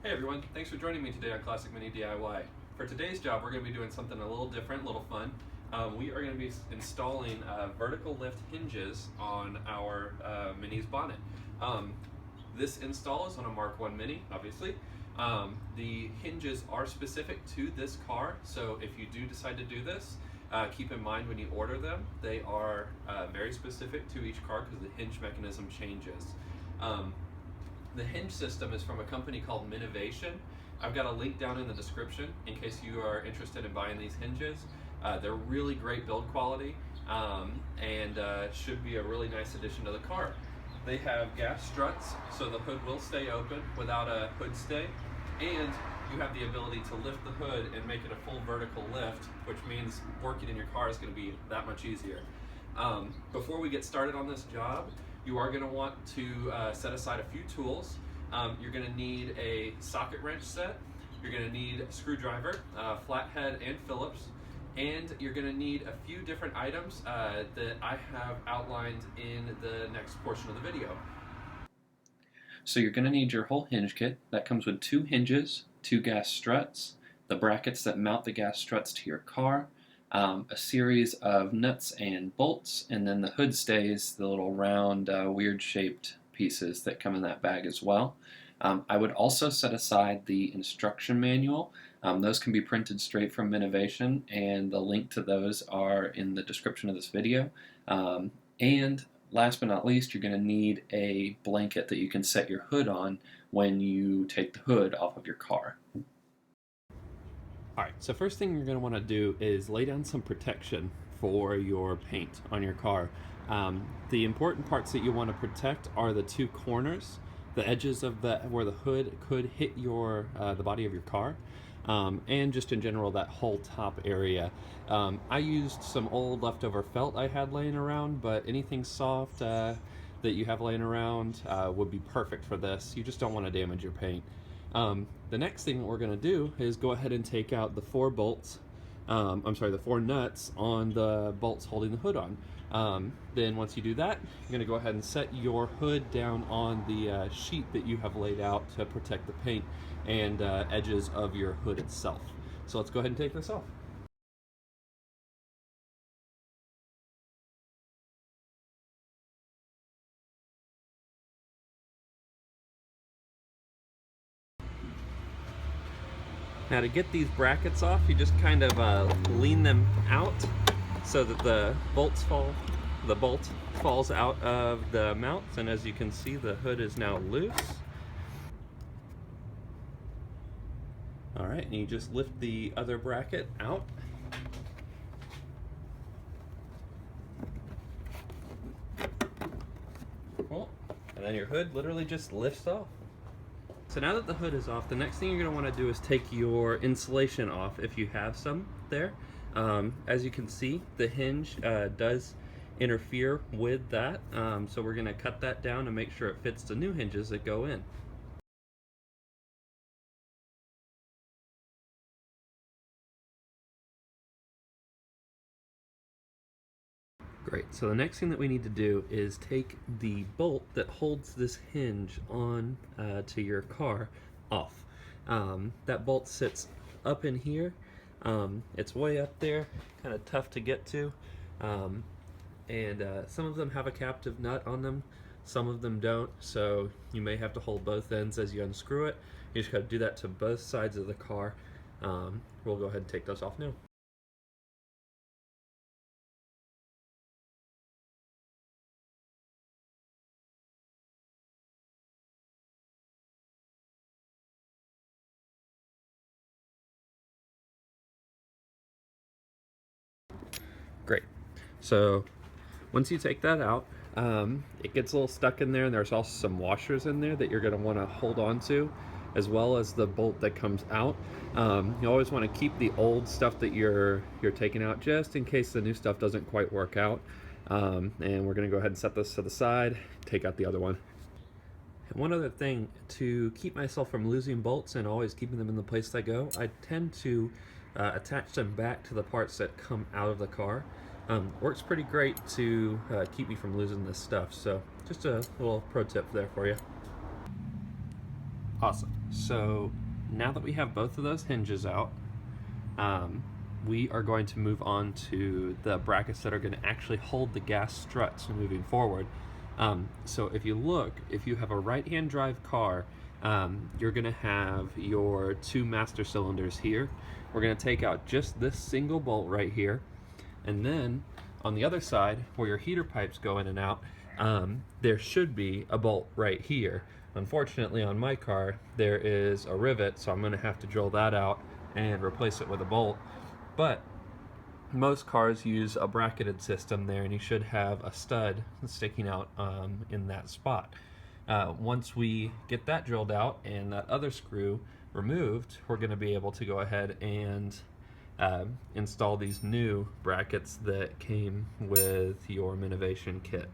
Hey everyone, thanks for joining me today on Classic Mini DIY. For today's job, we're going to be doing something a little different, a little fun. We are going to be installing vertical lift hinges on our Mini's bonnet. This install is on a Mark I Mini, obviously. The hinges are specific to this car, so if you do decide to do this, keep in mind when you order them, they are very specific to each car because the hinge mechanism changes. The hinge system is from a company called Minivation. I've got a link down in the description in case you are interested in buying these hinges. They're really great build quality and should be a really nice addition to the car. They have gas struts, so the hood will stay open without a hood stay, and you have the ability to lift the hood and make it a full vertical lift, which means working in your car is going to be that much easier. Before we get started on this job, you are going to want to set aside a few tools. You're going to need a socket wrench set, you're going to need a screwdriver, flathead and Phillips, and you're going to need a few different items that I have outlined in the next portion of the video. So you're going to need your whole hinge kit. That comes with 2 hinges, 2 gas struts, the brackets that mount the gas struts to your car, a series of nuts and bolts, and then the hood stays, the little round weird shaped pieces that come in that bag as well. I would also set aside the instruction manual. Those can be printed straight from Minivation, and the link to those are in the description of this video. And last but not least, you're going to need a blanket that you can set your hood on when you take the hood off of your car. Alright, so first thing you're going to want to do is lay down some protection for your paint on your car. The important parts that you want to protect are the 2 corners, the edges of where the hood could hit the body of your car, and just in general that whole top area. I used some old leftover felt I had laying around, but anything soft that you have laying around would be perfect for this. You just don't want to damage your paint. The next thing that we're going to do is go ahead and take out the 4 bolts, the 4 nuts on the bolts holding the hood on. Then once you do that, you're going to go ahead and set your hood down on the sheet that you have laid out to protect the paint and edges of your hood itself. So let's go ahead and take this off. Now to get these brackets off, you just kind of lean them out so that the bolt falls out of the mounts, and as you can see, the hood is now loose. Alright, and you just lift the other bracket out. Cool. And then your hood literally just lifts off. So now that the hood is off, the next thing you're going to want to do is take your insulation off if you have some there. As you can see, the hinge does interfere with that, so we're going to cut that down and make sure it fits the new hinges that go in. Great, so the next thing that we need to do is take the bolt that holds this hinge on to your car off. That bolt sits up in here. It's way up there, kind of tough to get to. And some of them have a captive nut on them, some of them don't, so you may have to hold both ends as you unscrew it. You just got to do that to both sides of the car. We'll go ahead and take those off now. Great. So once you take that out, it gets a little stuck in there, and there's also some washers in there that you're going to want to hold on to, as well as the bolt that comes out. You always want to keep the old stuff that you're taking out just in case the new stuff doesn't quite work out. And we're going to go ahead and set this to the side, take out the other one. And one other thing, to keep myself from losing bolts and always keeping them in the place they go, I tend to attach them back to the parts that come out of the car. Works pretty great to keep me from losing this stuff, so just a little pro tip there for you. Awesome. So now that we have both of those hinges out, we are going to move on to the brackets that are going to actually hold the gas struts moving forward. So if you look, if you have a right-hand drive car, you're going to have your two master cylinders here. We're going to take out just this single bolt right here, and then on the other side where your heater pipes go in and out, there should be a bolt right here. Unfortunately, on my car there is a rivet, so I'm going to have to drill that out and replace it with a bolt. But most cars use a bracketed system there, and you should have a stud sticking out in that spot. Once we get that drilled out and that other screw removed, we're going to be able to go ahead and install these new brackets that came with your Minivation kit.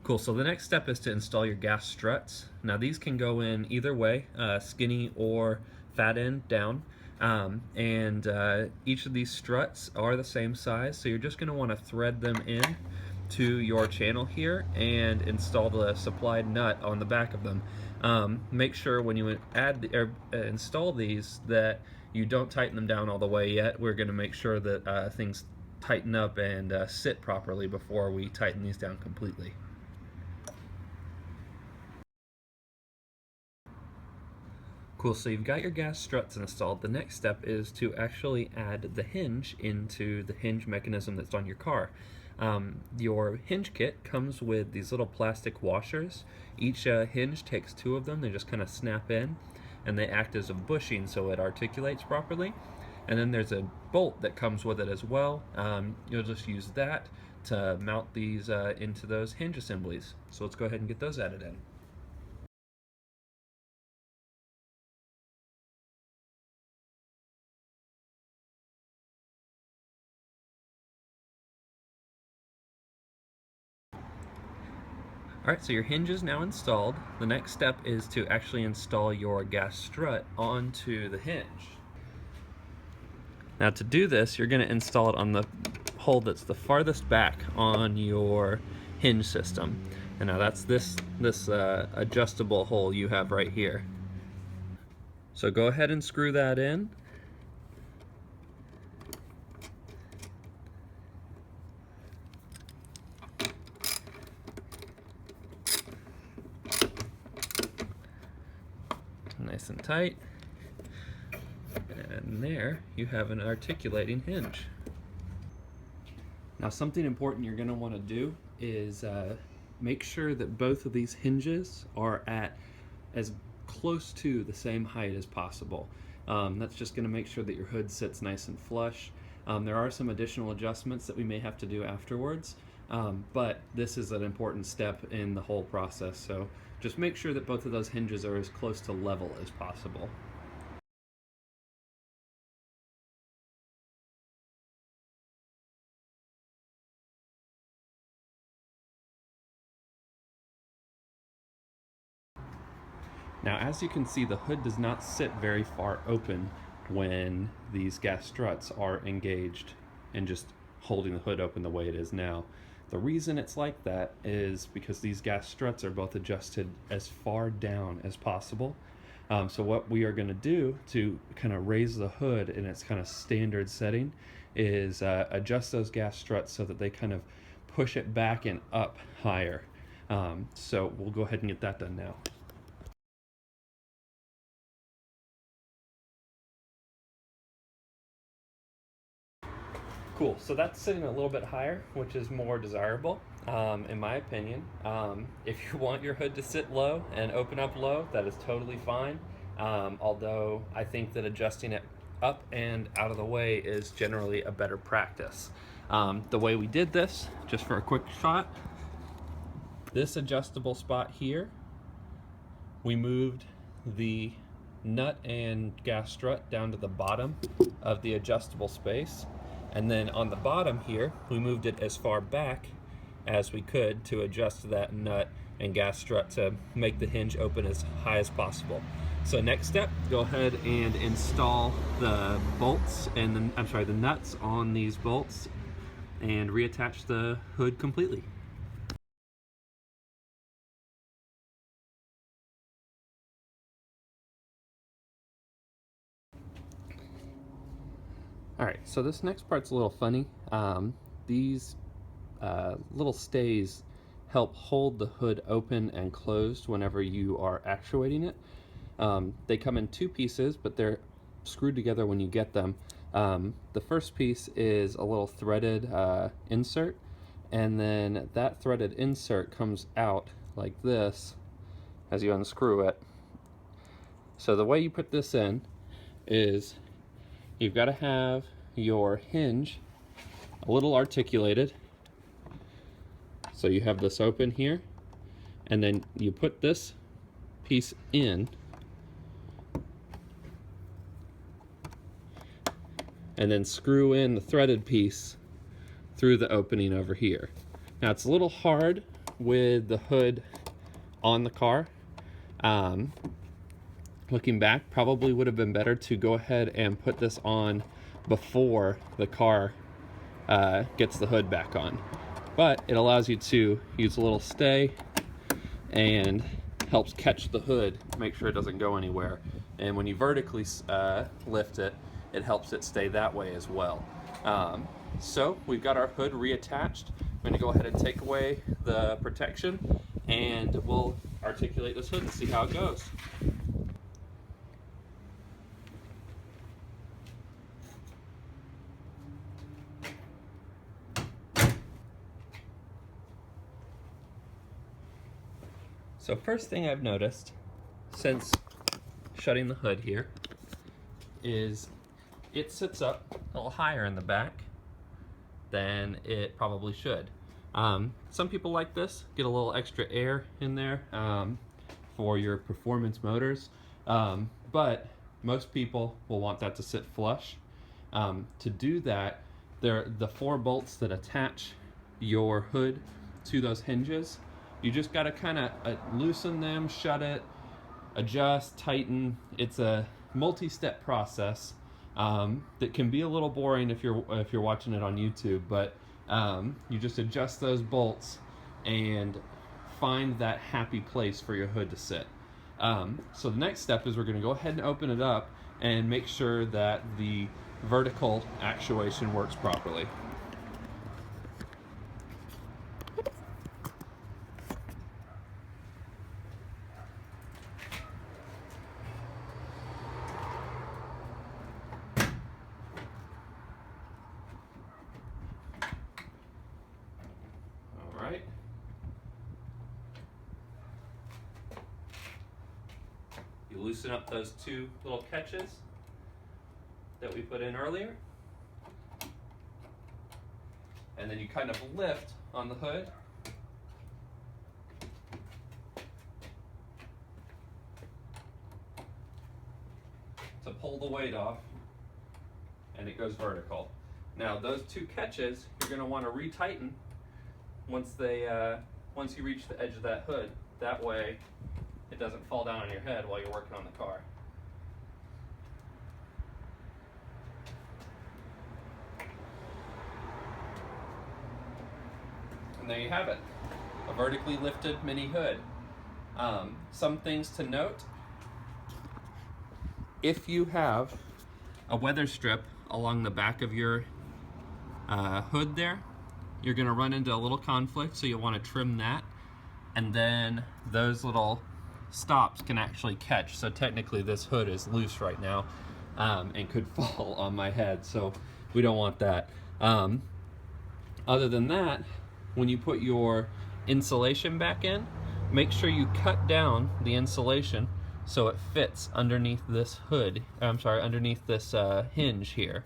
Cool, so the next step is to install your gas struts. Now these can go in either way, skinny or fat end down. Each of these struts are the same size, so you're just going to want to thread them in to your channel here and install the supplied nut on the back of them. Make sure when you install these that you don't tighten them down all the way yet. We're going to make sure that things tighten up and sit properly before we tighten these down completely. Cool, so you've got your gas struts installed. The next step is to actually add the hinge into the hinge mechanism that's on your car. Your hinge kit comes with these little plastic washers. Each hinge takes two of them. They just kind of snap in, and they act as a bushing so it articulates properly. And then there's a bolt that comes with it as well. You'll just use that to mount these into those hinge assemblies. So let's go ahead and get those added in. Alright, so your hinge is now installed. The next step is to actually install your gas strut onto the hinge. Now to do this, you're going to install it on the hole that's the farthest back on your hinge system. And now that's this adjustable hole you have right here. So go ahead and screw that in. Nice and tight, and there you have an articulating hinge. Now something important you're going to want to do is make sure that both of these hinges are at as close to the same height as possible. That's just going to make sure that your hood sits nice and flush. There are some additional adjustments that we may have to do afterwards, but this is an important step in the whole process, so just make sure that both of those hinges are as close to level as possible. Now, as you can see, the hood does not sit very far open when these gas struts are engaged and just holding the hood open the way it is now. The reason it's like that is because these gas struts are both adjusted as far down as possible. So what we are going to do to kind of raise the hood in its kind of standard setting is adjust those gas struts so that they kind of push it back and up higher. So we'll go ahead and get that done now. Cool, so that's sitting a little bit higher, which is more desirable, in my opinion. If you want your hood to sit low and open up low, that is totally fine. Although I think that adjusting it up and out of the way is generally a better practice. The way we did this, just for a quick shot, this adjustable spot here, we moved the nut and gas strut down to the bottom of the adjustable space. And then on the bottom here, we moved it as far back as we could to adjust that nut and gas strut to make the hinge open as high as possible. So next step, go ahead and install the bolts and the nuts on these bolts and reattach the hood completely. Alright, so this next part's a little funny. These little stays help hold the hood open and closed whenever you are actuating it. They come in two pieces, but they're screwed together when you get them. The first piece is a little threaded insert, and then that threaded insert comes out like this as you unscrew it. So the way you put this in is you've got to have your hinge a little articulated. So you have this open here, and then you put this piece in, and then screw in the threaded piece through the opening over here. Now it's a little hard with the hood on the car. Looking back, probably would have been better to go ahead and put this on before the car gets the hood back on. But it allows you to use a little stay and helps catch the hood, make sure it doesn't go anywhere. And when you vertically lift it, it helps it stay that way as well. So we've got our hood reattached. I'm gonna go ahead and take away the protection, and we'll articulate this hood and see how it goes. So first thing I've noticed since shutting the hood here is it sits up a little higher in the back than it probably should. Some people like this, get a little extra air in there for your performance motors, but most people will want that to sit flush. To do that, the 4 bolts that attach your hood to those hinges, you just got to kind of loosen them, shut it, adjust, tighten. It's a multi-step process that can be a little boring if you're watching it on YouTube, but you just adjust those bolts and find that happy place for your hood to sit. So the next step is we're going to go ahead and open it up and make sure that the vertical actuation works properly. Right. You loosen up those 2 little catches that we put in earlier, and then you kind of lift on the hood to pull the weight off, and it goes vertical. Now those 2 catches you're going to want to retighten once you reach the edge of that hood. That way it doesn't fall down on your head while you're working on the car. And there you have it, a vertically lifted mini hood. Some things to note: if you have a weather strip along the back of your hood there, you're going to run into a little conflict, so you'll want to trim that, and then those little stops can actually catch. So technically this hood is loose right now and could fall on my head, so we don't want that. Other than that, when you put your insulation back in, make sure you cut down the insulation so it fits underneath this hood, underneath this hinge here.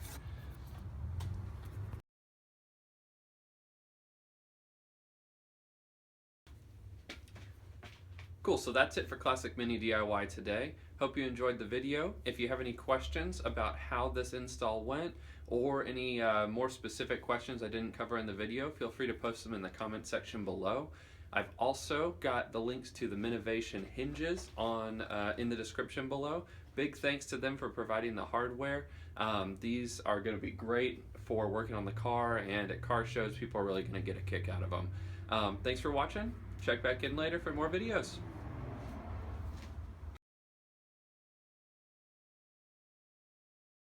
Cool, so that's it for Classic Mini DIY today. Hope you enjoyed the video. If you have any questions about how this install went, or any more specific questions I didn't cover in the video, feel free to post them in the comment section below. I've also got the links to the Minivation hinges in the description below. Big thanks to them for providing the hardware. These are going to be great for working on the car, and at car shows, people are really going to get a kick out of them. Thanks for watching. Check back in later for more videos.